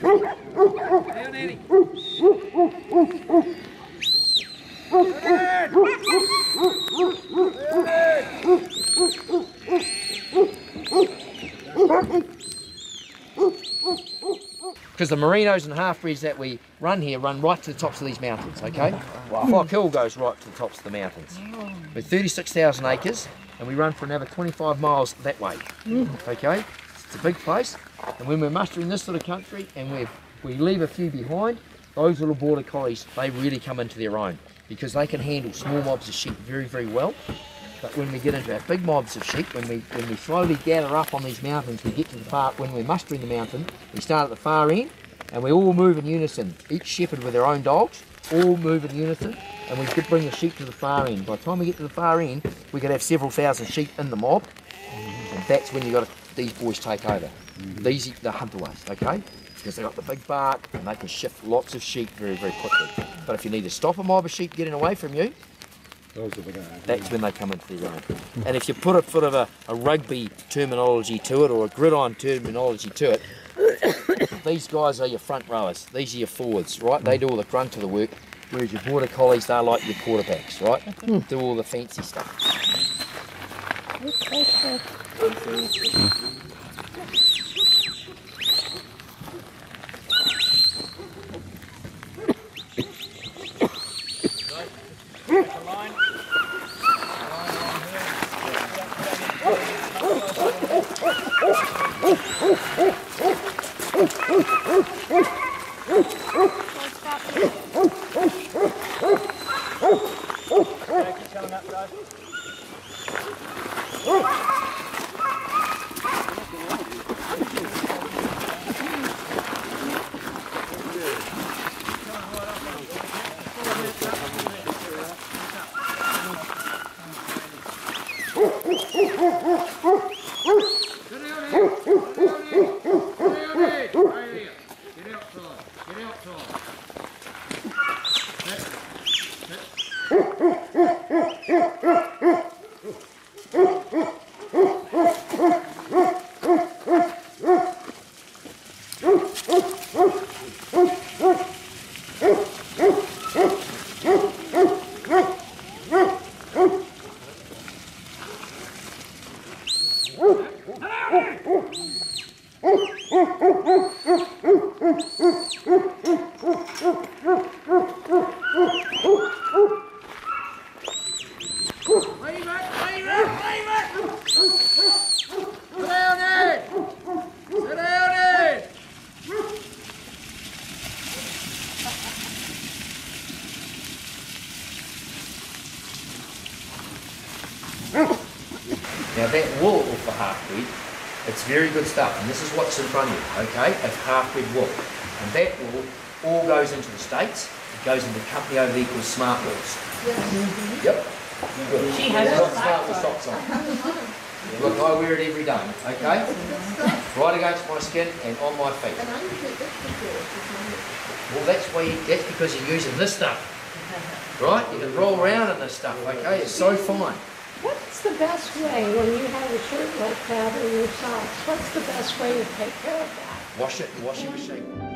Down, Annie. Because the merinos and half-breeds that we run here run right to the tops of these mountains, okay? Fock Hill goes right to the tops of the mountains. We're 36,000 acres and we run for another 25 miles that way, okay? It's a big place, and when we're mustering this sort of country and we leave a few behind, those little border collies, they really come into their own because they can handle small mobs of sheep very, very well. But when we get into our big mobs of sheep, when we slowly gather up on these mountains, we get to the far, when we're mustering the mountain, we start at the far end and we all move in unison, each shepherd with their own dogs, all move in unison, and we could bring the sheep to the far end. By the time we get to the far end, we could have several thousand sheep in the mob, and that's when these boys take over. These are the hunter-ways, okay? Because they've got the big bark and they can shift lots of sheep very, very quickly. But if you need to stop a mob of sheep getting away from you, that's when they come into their own. And if you put a sort of a rugby terminology to it, or a gridiron terminology to it, these guys are your front rowers, these are your forwards, right? They do all the grunt of the work, whereas your border collies, they're like your quarterbacks, right? Do all the fancy stuff. Now that wool for half-breed, it's very good stuff, and this is what's in front of you, okay? It's half-breed wool. And that wool all goes into the States. It goes into a company over there called Smart Wools. Yep. Good. She has Smart Wool socks on. Look, I wear it every day, okay? Right against my skin and on my feet. Well, that's because you're using this stuff, right? You can roll around in this stuff, okay? It's so fine. What's the best way when you have a shirt like that or your socks? What's the best way to take care of that? Wash it and wash your machine.